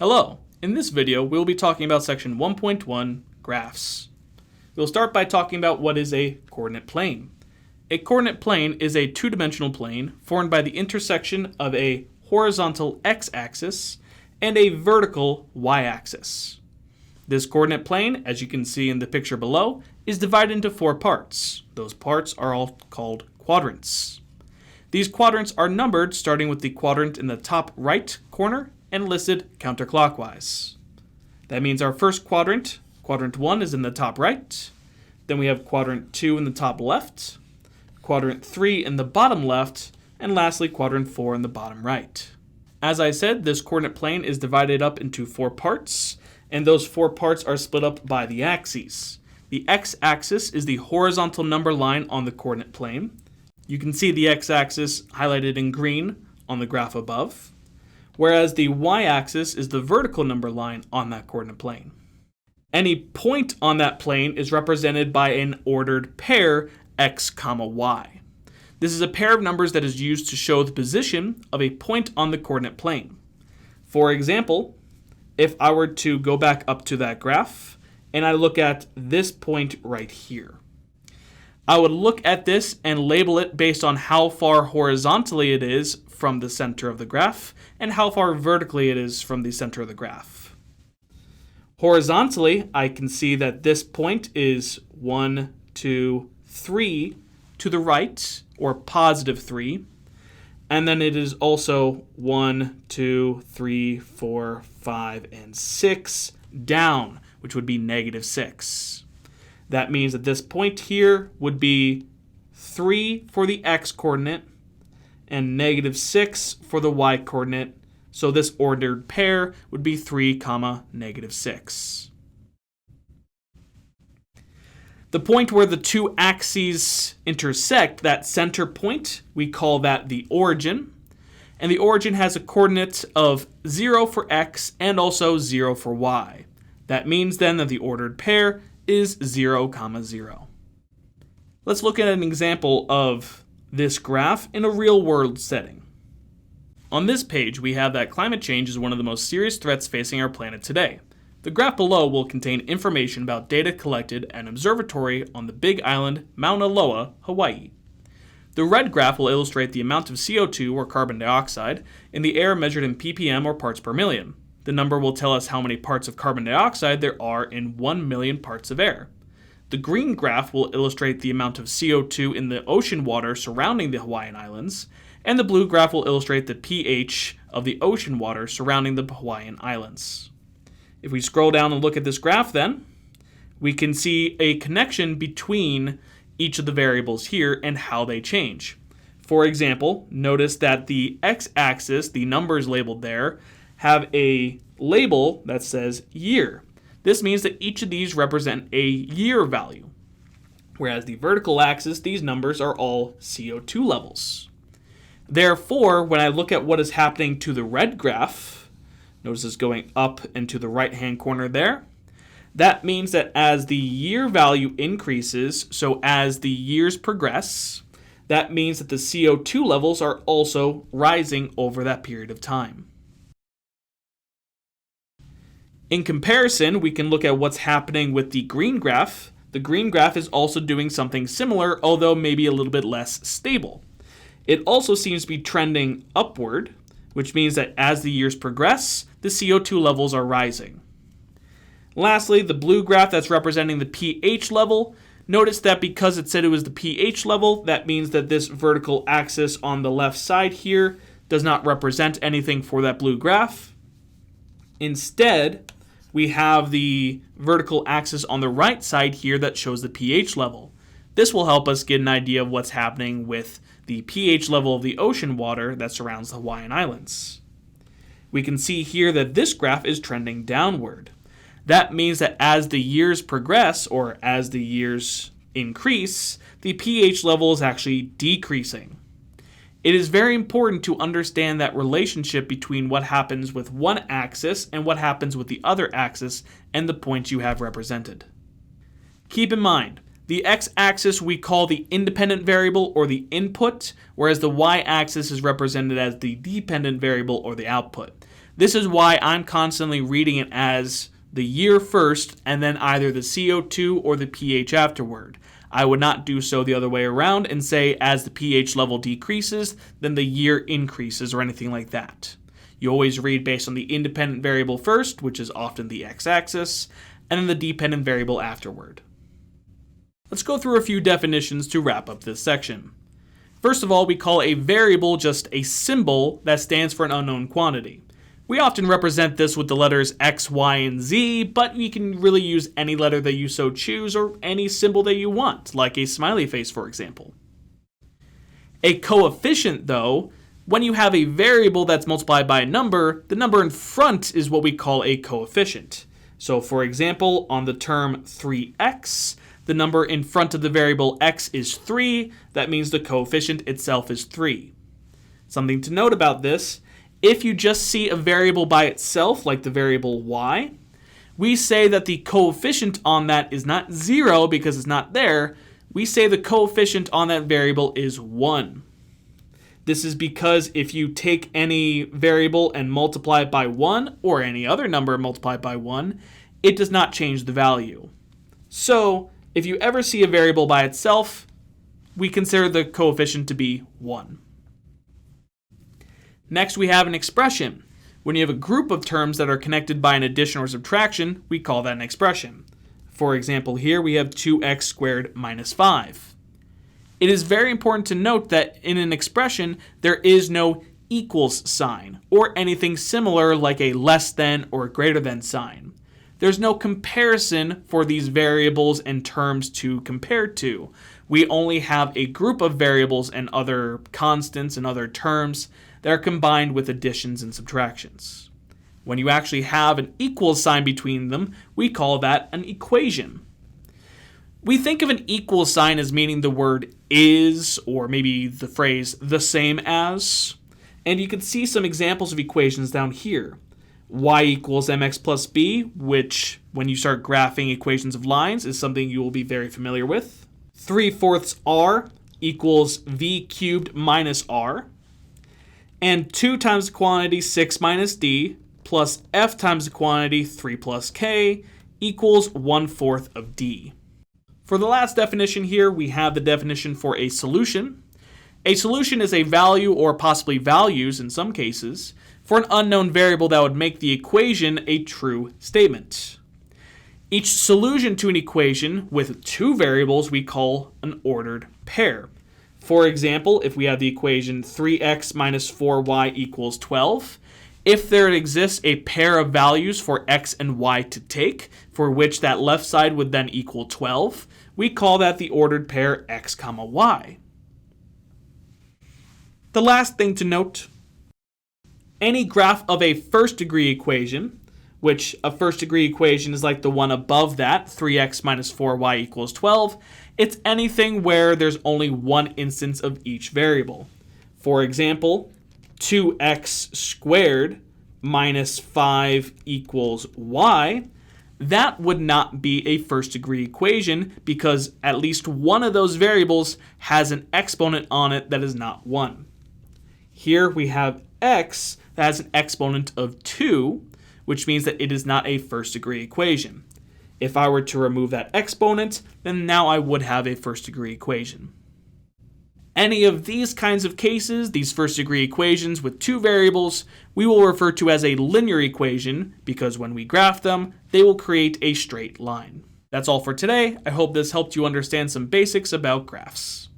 Hello, in this video we'll be talking about section 1.1, graphs. We'll start by talking about what is a coordinate plane. A coordinate plane is a two-dimensional plane formed by the intersection of a horizontal x-axis and a vertical y-axis. This coordinate plane, as you can see in the picture below, is divided into four parts. Those parts are all called quadrants. These quadrants are numbered starting with the quadrant in the top right corner and listed counterclockwise. That means our first quadrant, quadrant 1, is in the top right. Then we have quadrant 2 in the top left, quadrant 3 in the bottom left, and lastly quadrant 4 in the bottom right. As I said, this coordinate plane is divided up into four parts, and those four parts are split up by the axes. The x-axis is the horizontal number line on the coordinate plane. You can see the x-axis highlighted in green on the graph above, whereas the y-axis is the vertical number line on that coordinate plane. Any point on that plane is represented by an ordered pair x, y. This is a pair of numbers that is used to show the position of a point on the coordinate plane. For example, if I were to go back up to that graph and I look at this point right here, I would look at this and label it based on how far horizontally it is from the center of the graph and how far vertically it is from the center of the graph. Horizontally, I can see that this point is 1, 2, 3 to the right, or positive 3, and then it is also 1, 2, 3, 4, 5, and 6 down, which would be negative 6. That means that this point here would be 3 for the x-coordinate and negative 6 for the y-coordinate. So this ordered pair would be 3, negative 6. The point where the two axes intersect, that center point, we call that the origin. And the origin has a coordinate of 0 for x and also 0 for y. That means then that the ordered pair is 0, 0. Let's look at an example of this graph in a real-world setting. On this page, we have that climate change is one of the most serious threats facing our planet today. The graph below will contain information about data collected at an observatory on the Big Island, Mauna Loa, Hawaii. The red graph will illustrate the amount of CO2 or carbon dioxide in the air measured in ppm or parts per million. The number will tell us how many parts of carbon dioxide there are in 1 million parts of air. The green graph will illustrate the amount of CO2 in the ocean water surrounding the Hawaiian Islands, and the blue graph will illustrate the pH of the ocean water surrounding the Hawaiian Islands. If we scroll down and look at this graph then, we can see a connection between each of the variables here and how they change. For example, notice that the x-axis, the numbers labeled there, have a label that says year. This means that each of these represent a year value, whereas the vertical axis, these numbers are all CO2 levels. Therefore, when I look at what is happening to the red graph, notice it's going up and to the right-hand corner there. That means that as the year value increases, so as the years progress, that means that the CO2 levels are also rising over that period of time. In comparison, we can look at what's happening with the green graph. The green graph is also doing something similar, although maybe a little bit less stable. It also seems to be trending upward, which means that as the years progress, the CO2 levels are rising. Lastly, the blue graph that's representing the pH level. Notice that because it said it was the pH level, that means that this vertical axis on the left side here does not represent anything for that blue graph. Instead, we have the vertical axis on the right side here that shows the pH level. This will help us get an idea of what's happening with the pH level of the ocean water that surrounds the Hawaiian Islands. We can see here that this graph is trending downward. That means that as the years progress, or as the years increase, the pH level is actually decreasing. It is very important to understand that relationship between what happens with one axis and what happens with the other axis and the points you have represented. Keep in mind, the x-axis we call the independent variable or the input, whereas the y-axis is represented as the dependent variable or the output. This is why I'm constantly reading it as the year first and then either the CO2 or the pH afterward. I would not do so the other way around and say as the pH level decreases, then the year increases or anything like that. You always read based on the independent variable first, which is often the x-axis, and then the dependent variable afterward. Let's go through a few definitions to wrap up this section. First of all, we call a variable just a symbol that stands for an unknown quantity. We often represent this with the letters X, Y, and Z, but you can really use any letter that you so choose or any symbol that you want, like a smiley face, for example. A coefficient, though, when you have a variable that's multiplied by a number, the number in front is what we call a coefficient. So, for example, on the term 3x, the number in front of the variable x is 3. That means the coefficient itself is 3. Something to note about this: if you just see a variable by itself, like the variable y, we say that the coefficient on that is not 0 because it's not there. We say the coefficient on that variable is 1. This is because if you take any variable and multiply it by 1, or any other number multiplied by 1, it does not change the value. So, if you ever see a variable by itself, we consider the coefficient to be 1. Next, we have an expression. When you have a group of terms that are connected by an addition or subtraction, we call that an expression. For example, here we have 2x squared minus 5. It is very important to note that in an expression, there is no equals sign, or anything similar like a less than or greater than sign. There's no comparison for these variables and terms to compare to. We only have a group of variables and other constants and other terms that are combined with additions and subtractions. When you actually have an equal sign between them, we call that an equation. We think of an equal sign as meaning the word is, or maybe the phrase the same as. And you can see some examples of equations down here. Y equals mx plus b, which when you start graphing equations of lines is something you will be very familiar with. 3/4 r equals v cubed minus r. And 2 times the quantity 6 minus d plus f times the quantity 3 plus k equals 1/4 of d. For the last definition here, we have the definition for a solution. A solution is a value, or possibly values in some cases, for an unknown variable that would make the equation a true statement. Each solution to an equation with 2 variables we call an ordered pair. For example, if we have the equation 3x minus 4y equals 12, if there exists a pair of values for x and y to take, for which that left side would then equal 12, we call that the ordered pair x, y. The last thing to note: any graph of a first degree equation, which a first degree equation is like the one above that, 3x minus 4y equals 12, it's anything where there's only one instance of each variable. For example, 2x squared minus 5 equals y, that would not be a first degree equation because at least one of those variables has an exponent on it that is not 1. Here we have x that has an exponent of 2, which means that it is not a first degree equation. If I were to remove that exponent, then now I would have a first degree equation. Any of these kinds of cases, these first degree equations with 2 variables, we will refer to as a linear equation because when we graph them, they will create a straight line. That's all for today. I hope this helped you understand some basics about graphs.